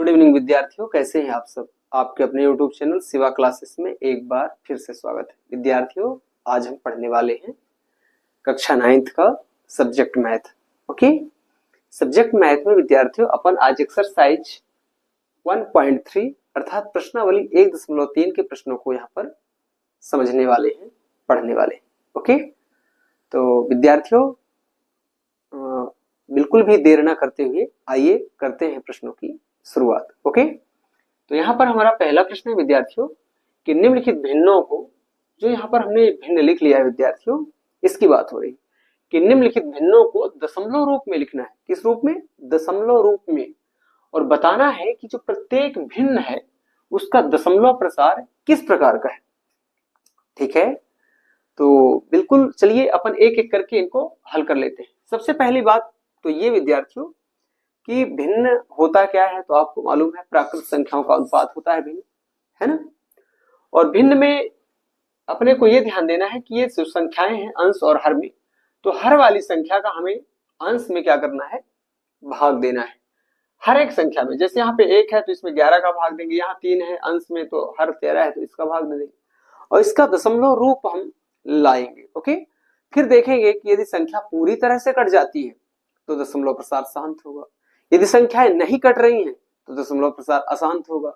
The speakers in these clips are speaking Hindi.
गुड इवनिंग विद्यार्थियों, कैसे हैं आप सब। आपके अपने YouTube चैनल शिवा क्लासेस में एक बार फिर से स्वागत है। विद्यार्थियों, आज हम पढ़ने वाले हैं कक्षा 9th का subject math. Okay, subject math में विद्यार्थियों अपन आज एक्सरसाइज 1.3 अर्थात प्रश्नावली 1.3 के प्रश्नों को यहाँ पर समझने वाले हैं, पढ़ने वाले हैं। ओके, तो विद्यार्थियों बिल्कुल भी देर ना करते हुए आइए करते हैं प्रश्नों की शुरुआत। ओके, तो यहाँ पर हमारा पहला प्रश्न है विद्यार्थियों कि निम्नलिखित भिन्नों को, जो यहाँ पर हमने भिन्न लिख लिया है विद्यार्थियों, इसकी बात हो रही कि निम्नलिखित भिन्नों को दशमलव रूप में लिखना है। किस रूप में? दशमलव रूप में। और बताना है कि जो प्रत्येक भिन्न है उसका दशमलव प्रसार किस प्रकार का है। ठीक है, तो बिल्कुल चलिए अपन एक एक करके इनको हल कर लेते हैं। सबसे पहली बात तो ये विद्यार्थियों कि भिन्न होता क्या है, तो आपको मालूम है प्राकृत संख्याओं का अनुपात होता है भिन्न, है ना। और भिन्न में अपने को ये ध्यान देना है कि ये जो संख्याएं हैं अंश और हर में, तो हर वाली संख्या का हमें अंश में क्या करना है, भाग देना है। हर एक संख्या में, जैसे यहाँ पे 1 है तो इसमें 11 का भाग देंगे, यहाँ 3 है अंश में तो हर 13 है तो इसका भाग दे देंगे और इसका दशमलव रूप हम लाएंगे। ओके, फिर देखेंगे कि यदि संख्या पूरी तरह से कट जाती है तो दशमलव प्रसार शांत होगा, यदि संख्याएं नहीं कट रही हैं तो दशमलव प्रसार अशांत होगा।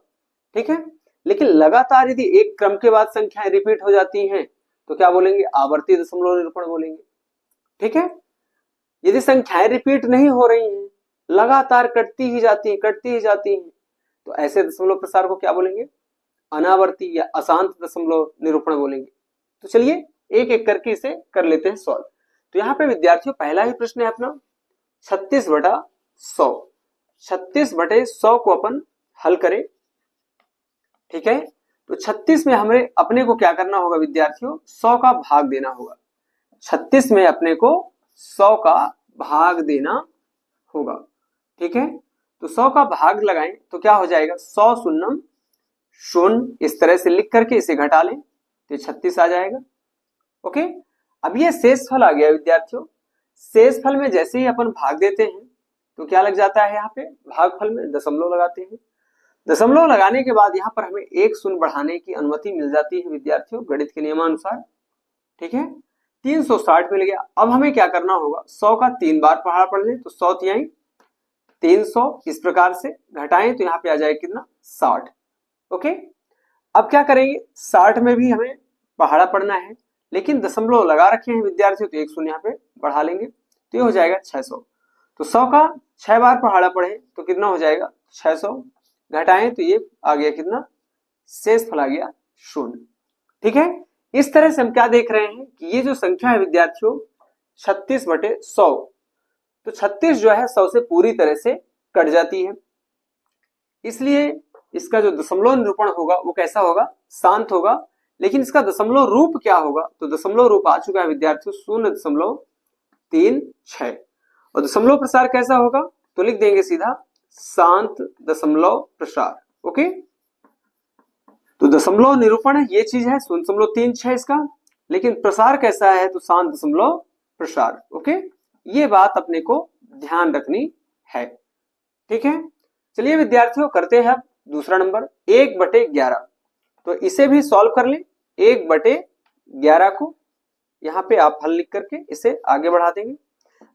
ठीक है, लेकिन लगातार यदि एक क्रम के बाद संख्याएं रिपीट हो जाती हैं तो क्या बोलेंगे, आवर्ती दशमलव निरूपण बोलेंगे। ठीक है, यदि संख्याएं रिपीट नहीं हो रही हैं, लगातार कटती ही जाती हैं, तो ऐसे दशमलव प्रसार को क्या बोलेंगे, अनावर्ती या अशांत दशमलव निरूपण बोलेंगे। तो चलिए एक एक करके इसे कर लेते हैं सॉल्व। तो यहाँ पे विद्यार्थियों पहला ही प्रश्न है अपना 36/100। 36/100 को अपन हल करें। ठीक है, तो 36 में हमें अपने को क्या करना होगा विद्यार्थियों, 100 का भाग देना होगा। 36 में अपने को 100 का भाग देना होगा। ठीक है, तो 100 का भाग लगाएं तो क्या हो जाएगा, 100 शून्यम शून्य, इस तरह से लिख करके इसे घटा लें तो 36 आ जाएगा। ओके, अब ये शेषफल आ गया विद्यार्थियों। शेषफल में जैसे ही अपन भाग देते हैं तो क्या लग जाता है, यहाँ पे भागफल में दशमलव लगाते हैं। दशमलव लगाने के बाद यहाँ पर हमें एक शून्य बढ़ाने की अनुमति मिल जाती है विद्यार्थियों गणित के नियमानुसार। ठीक है, 360 मिल गया। अब हमें क्या करना होगा, 100 का 3 बार पहाड़ा पढ़ ले तो 100 तिहाई 300, इस प्रकार से घटाएं तो यहाँ पे आ जाएगा कितना, 60। ओके, अब क्या करेंगे, 60 में भी हमें पहाड़ा पढ़ना है लेकिन दशमलव लगा रखे हैं विद्यार्थियों, तो एक शून्य यहाँ पे बढ़ा लेंगे तो ये हो जाएगा 600। तो 100 का 6 बार पहाड़ा पढ़े तो कितना हो जाएगा, 600, घटाएं तो ये आ गया कितना, शेषफल आ गया 0। ठीक है, इस तरह से हम क्या देख रहे हैं कि ये जो संख्या है विद्यार्थियों 36/100, तो 36 जो है 100 से पूरी तरह से कट जाती है, इसलिए इसका जो दशमलव निरूपण होगा वो कैसा होगा, शांत होगा। लेकिन इसका दशमलव रूप क्या होगा, तो दशमलव रूप आ चुका है विद्यार्थियों 0.36 और दशमलव प्रसार कैसा होगा, तो लिख देंगे सीधा शांत दशमलव प्रसार। ओके, तो दशमलव निरूपण ये चीज है 0.36 इसका, लेकिन प्रसार कैसा है, तो शांत दशमलव प्रसार। ओके, ये बात अपने को ध्यान रखनी है। ठीक है, चलिए विद्यार्थियों करते हैं दूसरा नंबर 1/11। तो इसे भी सॉल्व कर लें। 1/11 को यहाँ पे आप हल लिख करके इसे आगे बढ़ा देंगे।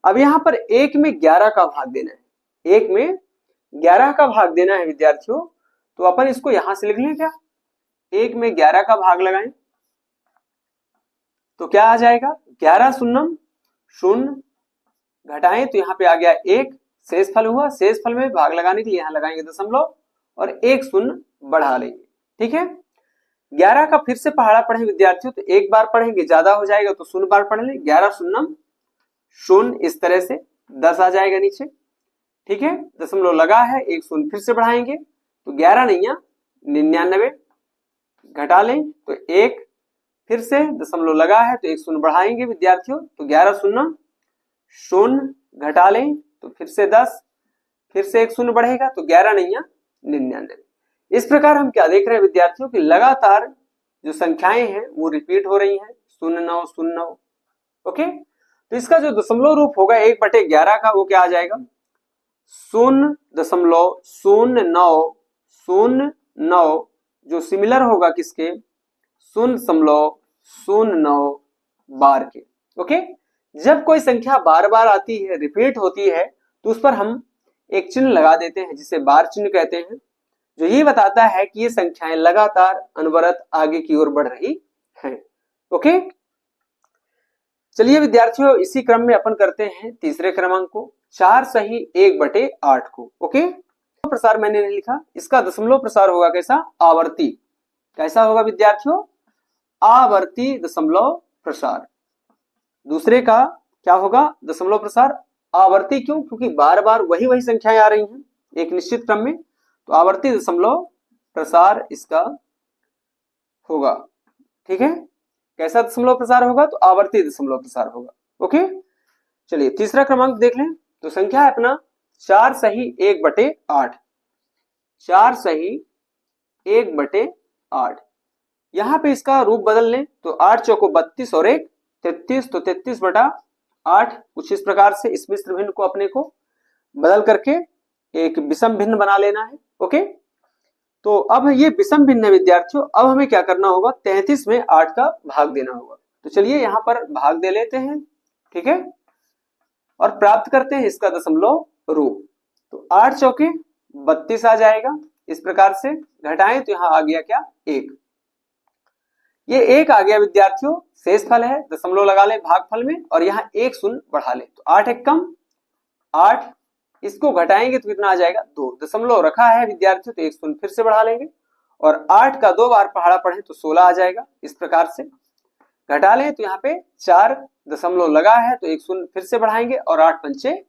अब यहाँ पर 1 में 11 का भाग देना है, 1 में 11 का भाग देना है विद्यार्थियों, तो अपन इसको यहां से लिख लें क्या, 1 में 11 का भाग लगाएं तो क्या आ जाएगा, 11 शून्यम शून्य, घटाएं तो यहाँ पे आ गया 1, शेषफल हुआ। शेषफल में भाग लगाने के लिए यहाँ लगाएंगे दशमलव और 1 शून्य बढ़ा लेंगे। ठीक है, 11 का फिर से पहाड़ा पढ़े विद्यार्थियों, तो एक बार पढ़ेंगे ज्यादा हो जाएगा तो 0 बार पढ़ लें, 11 शून्यम शून्य, इस तरह से 10 आ जाएगा नीचे। ठीक है, दशमलव लगा है, 1 शून्य फिर से बढ़ाएंगे तो 11 नहीं 99, घटा लें तो 1, फिर से दशमलव लगा है तो 1 शून्य बढ़ाएंगे विद्यार्थियों, तो 11 शून्य शून्य, घटा लें तो फिर से 10, फिर से 1 शून्य बढ़ेगा तो 11 नहीं 99। इस प्रकार हम क्या देख रहे हैं विद्यार्थियों कि लगातार जो संख्याएं हैं वो रिपीट हो रही हैं, 0909। ओके, तो इसका जो दशमलव रूप होगा 1/11 का वो क्या आ जाएगा, 0.009 जो सिमिलर होगा किसके 0.09 बार के। ओके, जब कोई संख्या बार बार आती है, रिपीट होती है, तो उस पर हम एक चिन्ह लगा देते हैं जिसे बार चिन्ह कहते हैं, जो ये बताता है कि ये संख्याएं लगातार अनवरत आगे की ओर बढ़ रही हैं। ओके, चलिए विद्यार्थियों, इसी क्रम में अपन करते हैं तीसरे क्रमांक को, 4 सही 1/8 को। ओके, प्रसार मैंने नहीं लिखा, इसका दशमलव प्रसार होगा कैसा, आवर्ती। कैसा होगा विद्यार्थियों, आवर्ती दशमलव प्रसार। दूसरे का क्या होगा, दशमलव प्रसार आवर्ती। क्यों, क्योंकि बार बार वही वही संख्याएं आ रही हैं एक निश्चित क्रम में, तो आवर्ती दशमलव प्रसार इसका होगा। ठीक है, कैसा दशमलव प्रसार होगा, तो आवर्ती दशमलव प्रसार होगा। ओके, चलिए तीसरा क्रमांक देख लें। तो संख्या है अपना 4 सही 1/8। 4 सही 1/8। यहां पे इसका रूप बदल लें तो 8 चौको 32 और 1 33, तो 33/8। कुछ इस प्रकार से इस मिश्र भिन्न को अपने को बदल करके एक विषम भिन्न बना लेना है। ओके, तो अब ये विषम भिन्न है विद्यार्थियों। अब हमें क्या करना होगा, 33 में 8 का भाग देना होगा। तो चलिए यहां पर भाग दे लेते हैं। ठीक है, और प्राप्त करते हैं इसका दशमलव रूप। तो 8 चौके 32 आ जाएगा। इस प्रकार से घटाएं तो यहां आ गया क्या, 1। ये 1 आ गया विद्यार्थियों, शेष फल है, दशमलव लगा ले भागफल में और यहाँ 1 शून्य बढ़ा ले, तो 8 एक कम 8। इसको घटाएंगे तो कितना आ जाएगा, 2। दशमलव रखा है विद्यार्थियों, तो 1 शून्य फिर से बढ़ा लेंगे और 8 का 2 बार पहाड़ा पढ़े तो 16 आ जाएगा। इस प्रकार से घटा लें तो यहाँ पे 4 दशमलव लगा है, तो 1 शून्य फिर से बढ़ाएंगे और 8 पंचे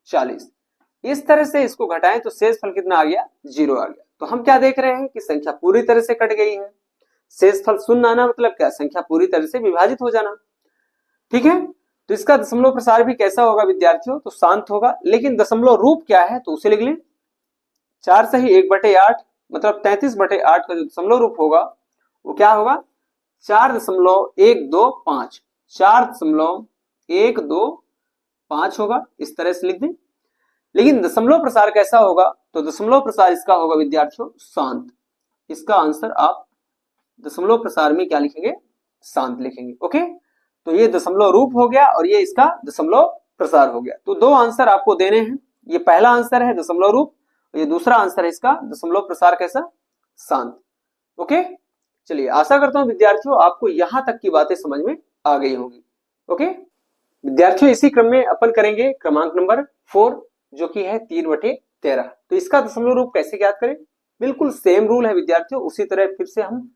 40। इस तरह से इसको घटाएं तो शेष फल कितना आ गया, 0 आ गया। तो हम क्या देख रहे हैं कि संख्या पूरी तरह से कट गई है। शेष फल शून्य आना मतलब क्या, संख्या पूरी तरह से विभाजित हो जाना। ठीक है, तो इसका दशमलव प्रसार भी कैसा होगा विद्यार्थियों, तो शांत होगा। लेकिन दशमलव रूप क्या है, तो उसे लिख लें। 4 सही 1/8 मतलब 33/8 का जो दशमलव रूप होगा वो क्या होगा, 4.125। 4.125 होगा। इस तरह से लिख दें। लेकिन दशमलव प्रसार कैसा होगा, तो दशमलव प्रसार इसका होगा विद्यार्थियों शांत। इसका आंसर आप दशमलव प्रसार में क्या लिखेंगे, शांत लिखेंगे। ओके, तो ये दशमलव रूप हो गया और ये इसका दशमलव प्रसार हो गया। तो 2 आंसर आपको देने हैं। ये पहला आंसर है दशमलव रूप, और ये दूसरा आंसर है इसका दशमलव प्रसार कैसा, शांत। ओके, चलिए आशा करता हूं विद्यार्थियों आपको यहां तक की बातें समझ में आ गई होंगी। ओके विद्यार्थियों, इसी क्रम में अपन करेंगे क्रमांक नंबर 4 जो कि है 3/13। तो इसका दशमलव रूप कैसे ज्ञात करें, बिल्कुल सेम रूल है विद्यार्थियों। उसी तरह फिर से हम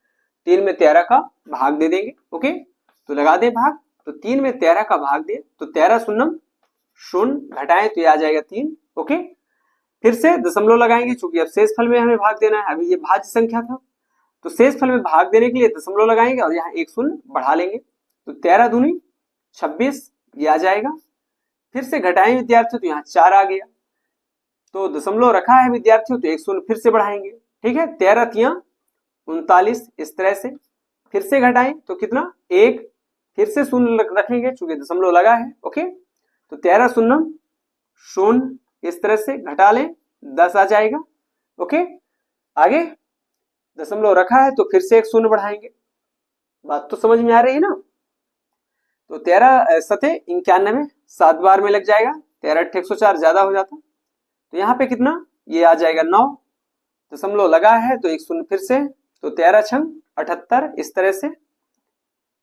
3 में 13 का भाग दे देंगे। ओके, तो लगा दे भाग, तो 3 में 13 का भाग दे तो 13 शून्यम शून्य, घटाएं तो ये आ जाएगा 3। ओके, फिर से दशमलव लगाएंगे, चूंकि अब शेष फल में हमें भाग देना है। अभी ये भाज्य संख्या था, तो शेष फल में भाग देने के लिए दशमलव लगाएंगे और यहाँ 1 शून्य बढ़ा लेंगे, तो 13 दूनी 26 ये आ जाएगा। फिर से घटाएं विद्यार्थियों, तो यहाँ 4 आ गया। तो दशमलव रखा है विद्यार्थियों, तो 1 शून्य फिर से बढ़ाएंगे। ठीक है, 13 तिया 39। इस तरह से फिर से घटाएं तो कितना, 1। फिर से शून्य रखेंगे चूंकि दशमलव लगा है। ओके, तो 13 शून्यम शून्य, इस तरह से घटा लें 10 आ जाएगा। ओके, आगे दशमलव रखा है तो फिर से 1 शून्य बढ़ाएंगे। बात तो समझ में आ रही है ना। तो 13 सते 91, 7 बार में लग जाएगा। 13 8 104 ज्यादा हो जाता, तो यहाँ पे कितना, ये आ जाएगा 9। दशमलव लगा है तो 1 शून्य फिर से, तो 13 छंग 78। इस तरह से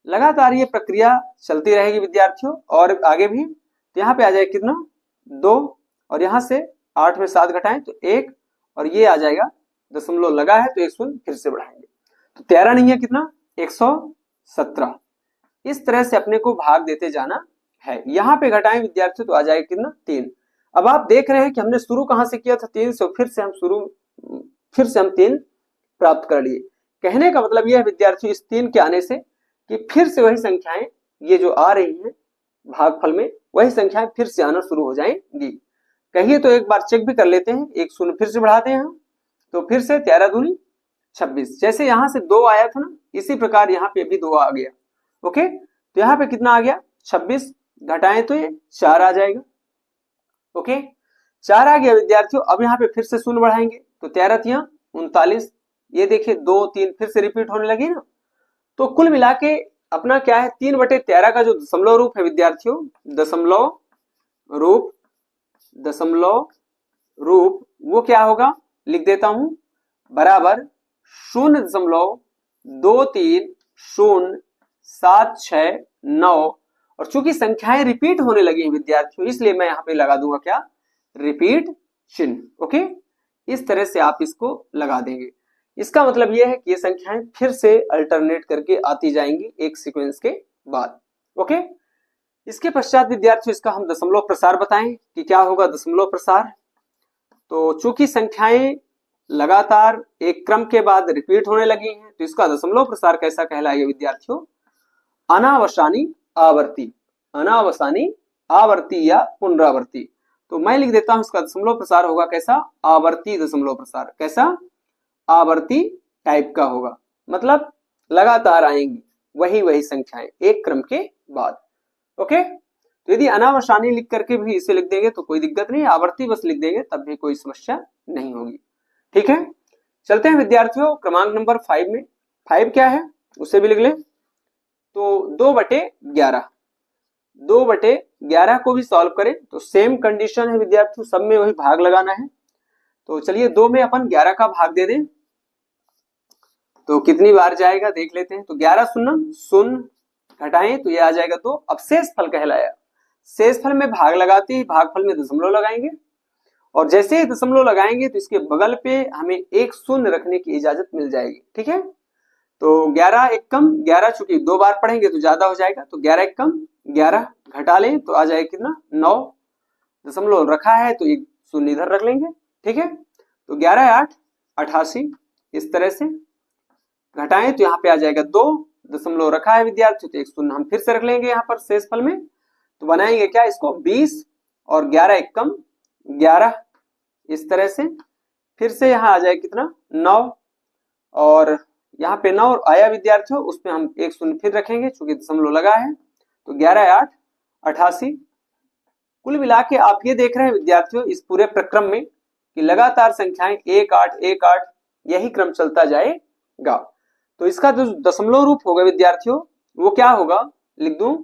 लगातार ये प्रक्रिया चलती रहेगी विद्यार्थियों, और आगे भी। तो यहाँ पे आ जाएगा कितना, 2, और यहाँ से 8 में 7 घटाएं तो 1, और ये आ जाएगा दशमलव लगा है तो 1 शून्य फिर से बढ़ाएंगे, तो 13 नहीं है कितना, 117। इस तरह से अपने को भाग देते जाना है। यहाँ पे घटाएं विद्यार्थियों तो आ जाएगा कितना, 3। अब आप देख रहे हैं कि हमने शुरू कहां से किया था, 3 से, फिर से हम 3 प्राप्त कर लिए। कहने का मतलब यह है विद्यार्थियों, इस 3 के आने से कि फिर से वही संख्याएं ये जो आ रही हैं भागफल में, वही संख्याएं फिर से आना शुरू हो जाएंगी। कहिए तो एक बार चेक भी कर लेते हैं। 1 शून्य फिर से बढ़ाते हैं हम, तो फिर से 13 दूनी 26। जैसे यहां से 2 आया था ना, इसी प्रकार यहाँ पे भी 2 आ गया। ओके, तो यहाँ पे कितना आ गया, 26। घटाएं तो ये 4 आ जाएगा। ओके, 4 आ गया विद्यार्थियों। अब यहाँ पे फिर से शून्य बढ़ाएंगे तो 13 तिया 39। ये देखिए 2 3 फिर से रिपीट होने लगी ना। तो कुल मिला के अपना क्या है, 3/13 का जो दशमलव रूप है विद्यार्थियों, दशमलव रूप वो क्या होगा, लिख देता हूं, बराबर 0.230769। और चूंकि संख्याएं रिपीट होने लगी हैं विद्यार्थियों, इसलिए मैं यहाँ पे लगा दूंगा क्या, रिपीट चिन्ह। ओके, इस तरह से आप इसको लगा देंगे। इसका मतलब यह है कि ये संख्याएं फिर से अल्टरनेट करके आती जाएंगी एक सीक्वेंस के बाद। ओके, इसके पश्चात विद्यार्थियों इसका हम दशमलव प्रसार बताएं कि क्या होगा दशमलव प्रसार। तो चूंकि संख्याएं लगातार एक क्रम के बाद रिपीट होने लगी हैं, तो इसका दशमलव प्रसार कैसा कहलाएगा विद्यार्थियों, अनावसानी आवर्ती, अनावसानी आवर्ती या पुनरावर्ती। तो मैं लिख देता हूं इसका दशमलव प्रसार होगा कैसा, आवर्ती दशमलव प्रसार। कैसा, आवर्ती टाइप का होगा, मतलब लगातार आएंगी वही संख्याएं एक क्रम के बाद। ओके, तो यदि अनावसानी लिख करके भी इसे लिख देंगे तो कोई दिक्कत नहीं, आवर्ती बस लिख देंगे तब भी कोई समस्या नहीं होगी। ठीक है, चलते हैं विद्यार्थियों क्रमांक नंबर 5 में। 5 क्या है उसे भी लिख लें। तो 2/11, 2/11 को भी सॉल्व करें तो सेम कंडीशन है विद्यार्थियों, सब में वही भाग लगाना है। तो चलिए 2 में अपन 11 का भाग दे दें तो कितनी बार जाएगा देख लेते हैं। तो 11 शून्य शून्य घटाएं तो ये आ जाएगा 2। अब शेष फल कहलाया, शेष फल में भाग लगाते ही भागफल में दशमलव लगाएंगे, और जैसे ही दशमलव लगाएंगे तो इसके बगल पे हमें एक शून्य रखने की इजाजत मिल जाएगी। ठीक है, तो 11 एक कम 11, चूंकि 2 बार पढ़ेंगे तो ज्यादा हो जाएगा, तो 11 एक कम 11 घटा लें तो आ जाएगा कितना 9। दशमलव रखा है तो एक शून्य इधर रख लेंगे। ठीक है, तो 11 8 88, इस तरह से घटाएं तो यहाँ पे आ जाएगा 2। दशमलव रखा है विद्यार्थियों तो एक शून्य हम फिर से रख लेंगे यहाँ पर शेष फल में, तो बनाएंगे क्या इसको 20 और 11 एक कम 11, इस तरह से फिर से यहाँ आ जाएगा कितना 9, और यहाँ पे 9 आया विद्यार्थियों, उसमें हम एक शून्य फिर रखेंगे चूंकि दशमलव लगा है, तो 11 8 88। कुल मिला के आप ये देख रहे हैं विद्यार्थियों इस पूरे प्रक्रम में कि लगातार संख्याएं 1 8 1 8 यही क्रम चलता जाएगा। तो इसका जो दशमलव रूप होगा विद्यार्थियों वो क्या होगा, लिख दूं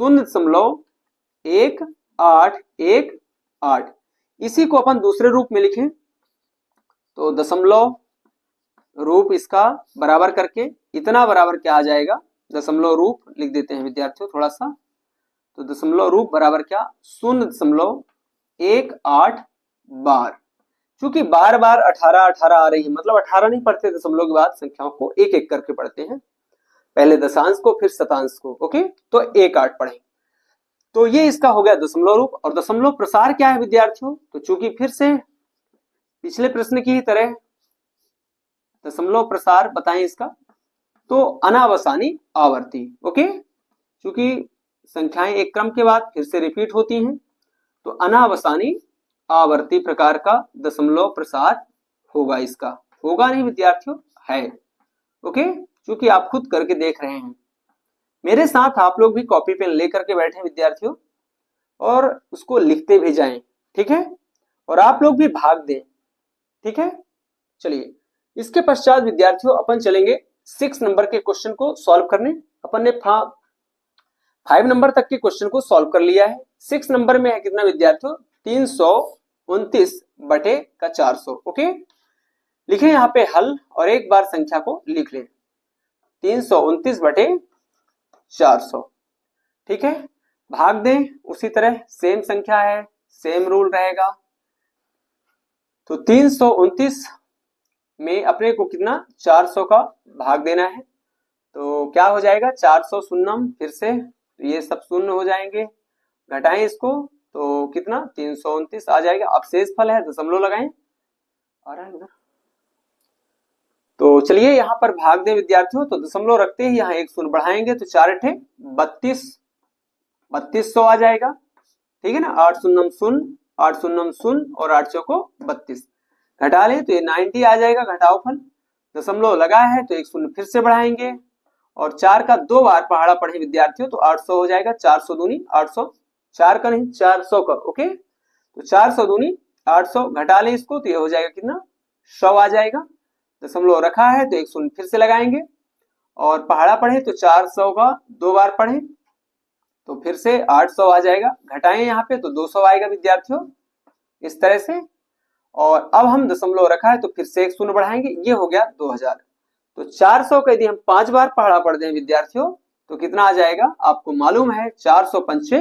0.1818। इसी को अपन दूसरे रूप में लिखें तो दशमलव रूप इसका बराबर करके इतना बराबर क्या आ जाएगा, दशमलव रूप लिख देते हैं विद्यार्थियों थोड़ा सा। तो दशमलव रूप बराबर क्या 0.18 बार। चूंकि बार बार 18 18 आ रही है, मतलब 18 नहीं पढ़ते दशमलव के बाद संख्याओं को एक एक करके पढ़ते हैं, पहले दशांश को फिर शतांश को। ओके, तो 1 8 पढ़ें। तो ये इसका हो गया दशमलव रूप। और दशमलव प्रसार क्या है विद्यार्थियों, तो चूंकि फिर से पिछले प्रश्न की ही तरह दशमलव प्रसार बताएं इसका, तो अनावसानी आवर्ती। ओके, चूंकि संख्याएं एक क्रम के बाद फिर से रिपीट होती हैं, तो अनावसानी आवर्ती प्रकार का दशमलव प्रसार होगा। इसका होगा नहीं विद्यार्थियों, है। ओके, चूंकि आप खुद करके देख रहे हैं, मेरे साथ आप लोग भी कॉपी पेन लेकर के बैठे विद्यार्थियों और उसको लिखते भी जाएं। ठीक है, और आप लोग भी भाग दें। ठीक है, चलिए इसके पश्चात विद्यार्थियों अपन चलेंगे 6 नंबर के क्वेश्चन को सॉल्व करने। अपन ने 5 नंबर तक के क्वेश्चन को सॉल्व कर लिया है। 6 नंबर में है कितना विद्यार्थियों 329/400। ओके, लिखें यहाँ पे हल और एक बार संख्या को लिख लें 329/400। ठीक है, भाग दें उसी तरह, सेम संख्या है, सेम रूल रहेगा। तो 329 में अपने को कितना 400 का भाग देना है, तो क्या हो जाएगा 400 शून्यम, फिर से ये सब शून्य हो जाएंगे, घटाएं इसको तो कितना 329 आ जाएगा। अब शेष फल है दशमलव लगाएं, आ रहा है उधर। तो चलिए यहाँ पर भाग दे विद्यार्थियों, तो दशमलव रखते ही यहाँ एक शून्य बढ़ाएंगे तो 4 8 32, 3200 आ जाएगा। ठीक है ना, 8 शून्यम शून्य 8 शून्यम शून्य और 8 चौको 32, घटा लें तो ये 90 आ जाएगा घटाओ फल। दशमलव लगा है तो एक शून्य फिर से बढ़ाएंगे, और 4 का 2 बार पहाड़ा पढ़े विद्यार्थियों तो 800 हो जाएगा। 400 दूनी 800, 4 का नहीं 400 का। ओके, तो 400 दूनी 800 घटा लें इसको तो ये हो जाएगा कितना 100 आ जाएगा। दशमलव रखा है तो एक शून्य फिर से लगाएंगे और पहाड़ा पढ़े तो 400 का 2 बार पढ़े तो फिर से 800 आ जाएगा। घटाएं यहाँ पे तो 200 आएगा विद्यार्थियों इस तरह से। और अब हम दशमलव रखा है तो फिर से एक शून्य बढ़ाएंगे, ये हो गया 2000। तो 400 का यदि हम 5 बार पहाड़ा पढ़ दें विद्यार्थियों तो कितना आ जाएगा आपको मालूम है 400 पंचे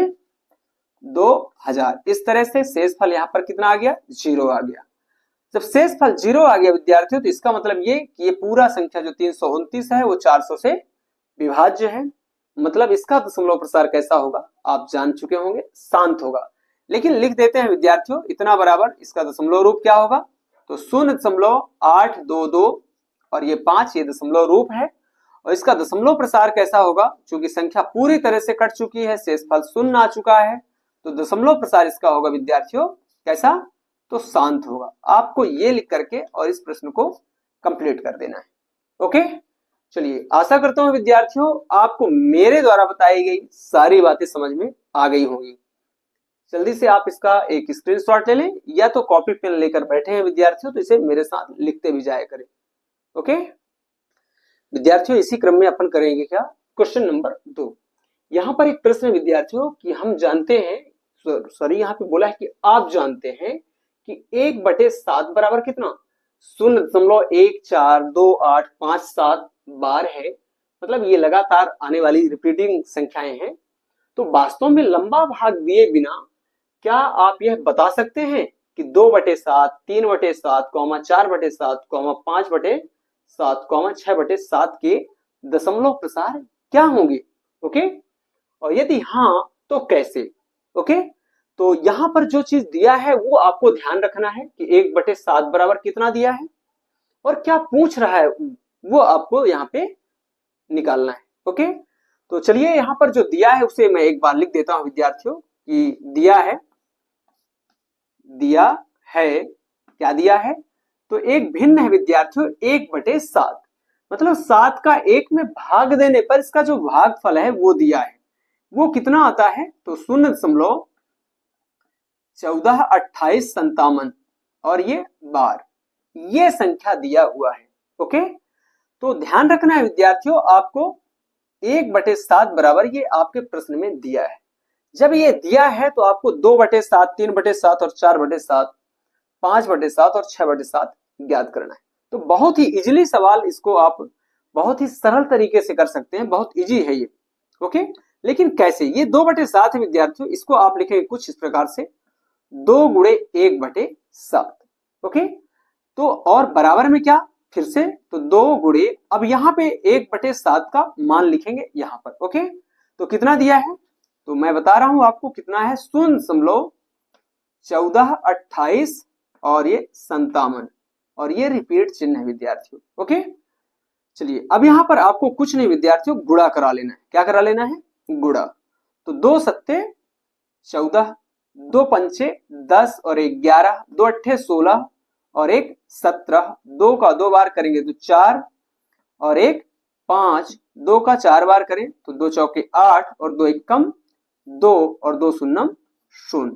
2000। इस तरह से शेषफल यहाँ पर कितना आ गया 0 आ गया। जब शेषफल 0 आ गया विद्यार्थियों तो इसका मतलब ये कि ये पूरा संख्या जो 329 है वो 400 से विभाज्य है। मतलब इसका दशमलव प्रसार कैसा होगा आप जान चुके होंगे, शांत होगा। लेकिन लिख देते हैं विद्यार्थियों इतना बराबर इसका दशमलव रूप क्या होगा तो 0.822 और ये 5 ये दशमलव रूप है। और इसका दशमलव प्रसार कैसा होगा क्योंकि संख्या पूरी तरह से कट चुकी है, शेषफल 0 आ चुका है तो दशमलव प्रसार इसका होगा विद्यार्थियों कैसा तो शांत होगा। आपको ये लिख करके और इस प्रश्न को कंप्लीट कर देना है। ओके चलिए आशा करता हूं विद्यार्थियों आपको मेरे द्वारा बताई गई सारी बातें समझ में आ गई होंगी। जल्दी से आप इसका एक स्क्रीनशॉट ले लें या तो कॉपी पेन लेकर बैठे हैं विद्यार्थियों तो इसे मेरे साथ लिखते भी जाया करें। ओके विद्यार्थियों इसी क्रम में अपन करेंगे क्या क्वेश्चन नंबर 2। यहाँ पर एक प्रश्न है विद्यार्थियों कि हम जानते हैं सॉरी यहाँ पे बोला है कि आप जानते हैं कि 1/7 बराबर कितना 0.142857 बार है। मतलब ये लगातार आने वाली रिपीटिंग संख्याएं हैं। तो वास्तव में लंबा भाग दिए बिना क्या आप यह बता सकते हैं कि 2/7, 3/7, 4/7, 5/7, 6/7 के दशमलव प्रसार क्या होंगे। ओके और यदि हाँ तो कैसे। ओके तो यहां पर जो चीज दिया है वो आपको ध्यान रखना है कि 1/7 बराबर कितना दिया है और क्या पूछ रहा है वो आपको यहाँ पे निकालना है। ओके तो चलिए यहाँ पर जो दिया है उसे मैं एक बार लिख देता हूं विद्यार्थियों कि दिया है क्या दिया है तो एक भिन्न है विद्यार्थियों 1/7 मतलब 7 का 1 में भाग देने पर इसका जो भागफल है वो दिया है वो कितना आता है तो 0.142857 और ये बार ये संख्या दिया हुआ है। ओके तो ध्यान रखना है विद्यार्थियों आपको 1/7 बराबर ये आपके प्रश्न में दिया है। जब ये दिया है तो आपको 2/7, 3/7 और 4/7, 5/7 और 6/7 ज्ञात करना है। तो बहुत ही इजीली सवाल इसको आप बहुत ही सरल तरीके से कर सकते हैं, बहुत इजी है ये। ओके लेकिन कैसे ये 2/7 है विद्यार्थियों इसको आप लिखेंगे कुछ इस प्रकार से 2 गुणे 1/7। ओके तो और बराबर में क्या फिर से तो 2 गुणे अब यहाँ पे 1/7 का मान लिखेंगे यहाँ पर। ओके तो कितना दिया है तो मैं बता रहा हूं आपको कितना है 0.1428 और ये 57 और ये रिपीट चिन्ह है विद्यार्थियों। ओके चलिए अब यहाँ पर आपको कुछ नहीं विद्यार्थियों गुणा करा लेना है। क्या करा लेना है गुणा तो 2 सत्ते 14, 2 पंचे 10 और 1 11, 2 अट्ठे 16 और 1 17, 2 का 2 बार करेंगे तो 4 और 1 5, 2 का 4 बार करें तो 2 चौके 8 और 2 1 कम 2 और 2 शून्य 0।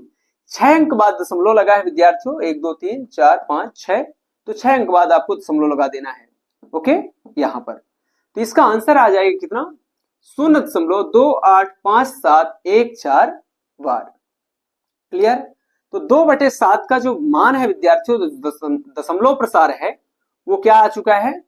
6 अंक बाद दशमलव लगा है विद्यार्थियों 1 2 3 4 5 6 तो 6 अंक बाद आपको दशमलव लगा देना है। ओके यहां पर तो इसका आंसर आ जाएगा कितना 0.285714 बार। क्लियर तो 2/7 का जो मान है विद्यार्थियों दशमलव प्रसार है वो क्या आ चुका है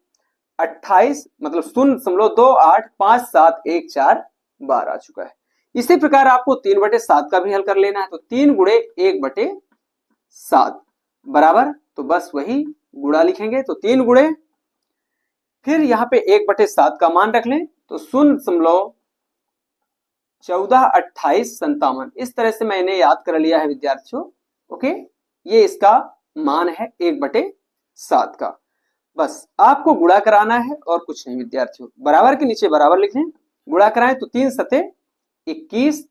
28 मतलब 0.285714 बार आ चुका है। इसी प्रकार आपको 3/7 का भी हल कर लेना है तो 3 गुणे 1/7 बराबर तो बस वही गुणा लिखेंगे तो 3 गुणे फिर यहाँ पे 1/7 का मान रख लें तो 0.142857 इस तरह से मैंने याद कर लिया है विद्यार्थियों। ओके ये इसका मान है 1/7 का। बस आपको गुणा कराना है और कुछ नहीं विद्यार्थियों। बराबर के नीचे बराबर लिख लें गुणा कराएं तो 3 सते 21,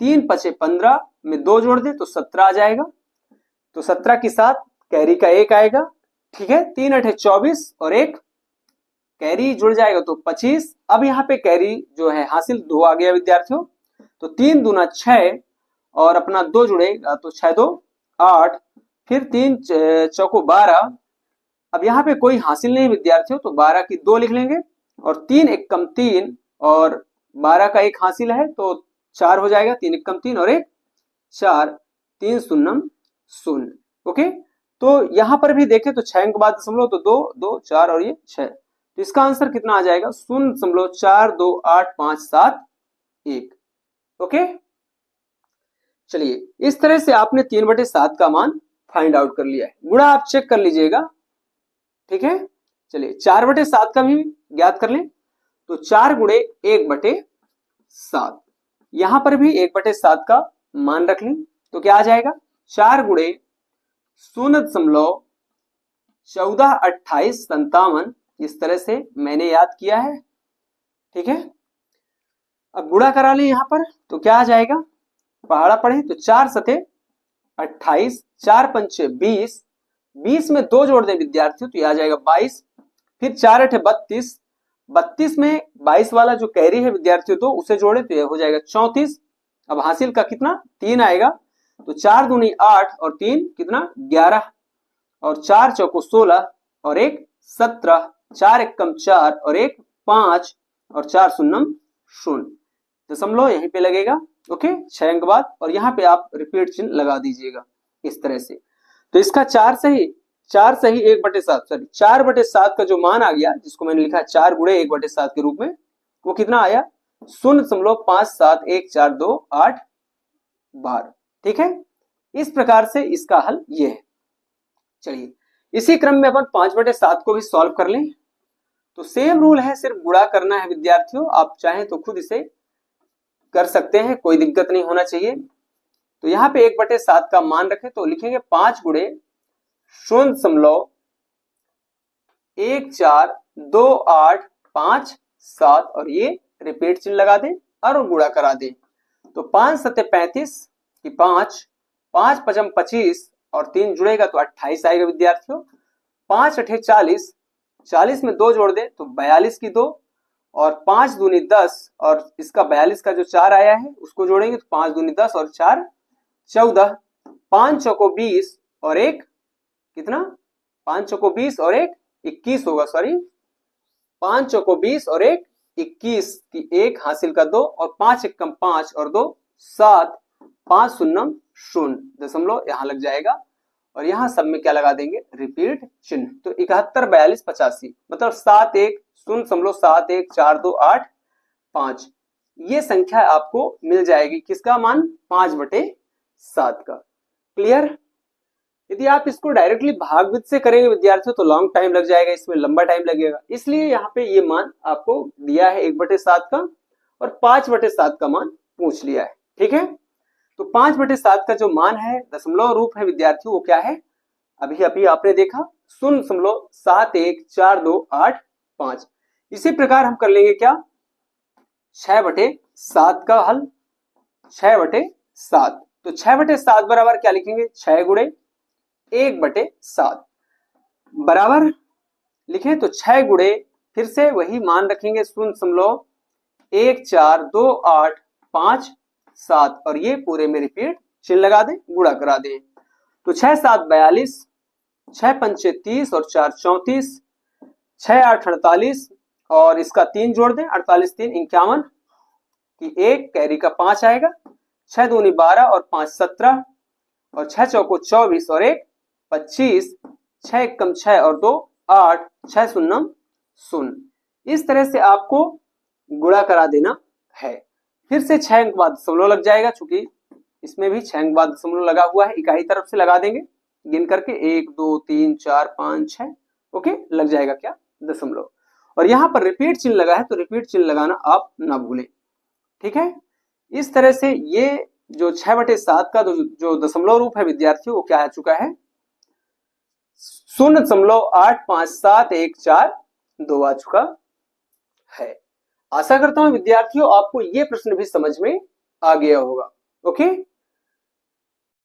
3 पचे 15 में 2 जोड़ दे तो 17 आ जाएगा तो 17 के साथ कैरी का 1 आएगा। ठीक है 3 अठे 24 और 1 कैरी जुड़ जाएगा तो 25। अब यहाँ पे कैरी जो है हासिल 2 आ गया विद्यार्थियों तो 3 दूना 6 और अपना 2 जुड़ेगा तो 6 2 8 फिर 3 चौको 12। अब यहाँ पे कोई हासिल नहीं विद्यार्थियों, तो 12 की 2 लिख लेंगे और 3 एकम 3 और 12 का 1 हासिल है तो 4 हो जाएगा। 3 एकम 3 और 1 4, 3 शून्यम 0। ओके, तो यहां पर भी देखें तो 6 अंक बाद दशमलव, तो 2 2 4 और ये 6, तो इसका आंसर कितना आ जाएगा 0.428571। ओके, चलिए इस तरह से आपने 3/7 का मान फाइंड आउट कर लिया है। गुणा आप चेक कर लीजिएगा, ठीक है। चलिए 4/7 का भी ज्ञात कर लें, तो 4 गुणे 1/7, यहां पर भी 1/7 का मान रख लें तो क्या आ जाएगा 4 गुणे 0.142857। इस तरह से मैंने याद किया है, ठीक है। अब गुणा करा लें यहां पर तो क्या आ जाएगा, पहाड़ा पढ़े तो 4 सते 28, 4 पंचे 20, 20 में 2 जोड़ दें विद्यार्थियों तो यह आ जाएगा 22, फिर 4 अठे 32, 32 में 22 वाला जो कैरी है विद्यार्थियों तो उसे जोड़े तो यह हो जाएगा 34। अब हासिल का कितना 3 आएगा, तो 4 दूनी 8 और 3 कितना 11 और 4 चौको 16 और 1 17, 4 एकम 4 और 1 5 और 4 शून्यम 0। दशमलव यहीं पे लगेगा। ओके, 6 अंक बाद, और यहाँ पे आप रिपीट चिन्ह लगा दीजिएगा इस तरह से। तो इसका 4 सही 1/7, सॉरी 4/7 का जो मान आ गया, जिसको मैंने लिखा 4 गुणे 1/7 के रूप में, वो कितना आया 0.571428 बार। ठीक है, इस प्रकार से इसका हल ये है। चलिए इसी क्रम में अपन 5/7 को भी सॉल्व कर लें। तो सेम रूल है, सिर्फ गुणा करना है विद्यार्थियों, आप चाहें तो खुद इसे कर सकते हैं, कोई दिक्कत नहीं होना चाहिए। तो यहाँ पे 1/7 का मान रखें तो लिखेंगे 5 गुणे 0.142857 और ये रिपीट चिन्ह लगा दें और गुणा करा दें। तो 5 सत्ते 35 की 5, 5 पचम 25 और 3 जुड़ेगा तो 28 आएगा विद्यार्थियों। 5 अठे 40, 40 में 2 जोड़ दें तो 42 की 2 और 5 दूनी 10 और इसका 42 का जो 4 आया है उसको जोड़ेंगे तो 5 दूनी 10 और 4 14, 5 चौको 20 और 1 कितना 5 चौको 20 और 1 21 होगा, सॉरी 5 चौको 20 और 1 21 की 1 हासिल का 2 और 5 एकम 5 और 2 7, 5 शून्यम 0, दशमलव यहां लग जाएगा और यहां सब में क्या लगा देंगे रिपीट चिन्ह। तो 71 42 85 मतलब 71 ये संख्या आपको मिल जाएगी, किसका मान 5/7 का। क्लियर। यदि आप इसको डायरेक्टली भागवित से करेंगे विद्यार्थियों तो लॉन्ग टाइम लग जाएगा, इसमें लंबा टाइम लगेगा, इसलिए यहाँ पे ये मान आपको दिया है 1/7 का और 5/7 का मान पूछ लिया है। ठीक है, तो 5/7 का जो मान है दशमलव रूप है विद्यार्थियों, वो क्या है अभी आपने देखा 0.714285। इसी प्रकार हम कर लेंगे क्या 6/7 का हल। 6/7 तो 6/7 बराबर क्या लिखेंगे 6 गुणे 1/7 बराबर लिखें तो 6 गुणे फिर से वही मान रखेंगे 0.1428557 और ये पूरे में रिपीट चिन्ह लगा दें, गुणा करा दें। तो 6 7 42, 6 पंचे 30 और 4 34, 6 8 48 और इसका 3 जोड़ दें 48 3 51 की 1 कैरी का 5 आएगा। 6 दूनी 12 और 5 17 और 6 चौको 24 और 1 25, 6 एकम 6 और 2 8, 6 शून्यम 0। इस तरह से आपको गुणा करा देना है। फिर से 6 अंक बाद दशमलव लग जाएगा, चूंकि इसमें भी 6 अंक बाद दशमलव लगा हुआ है, इकाई तरफ से लगा देंगे गिन करके 1 2 3 4 5 6। ओके, लग जाएगा क्या दशमलव, और यहां पर रिपीट चिन्ह लगा है तो रिपीट चिन्ह लगाना आप ना भूलें। ठीक है, इस तरह से ये जो 6/7 का जो दशमलव रूप है विद्यार्थियों वो क्या आ चुका है 0.857142 आ चुका है। आशा करता हूं विद्यार्थियों आपको ये प्रश्न भी समझ में आ गया होगा। ओके।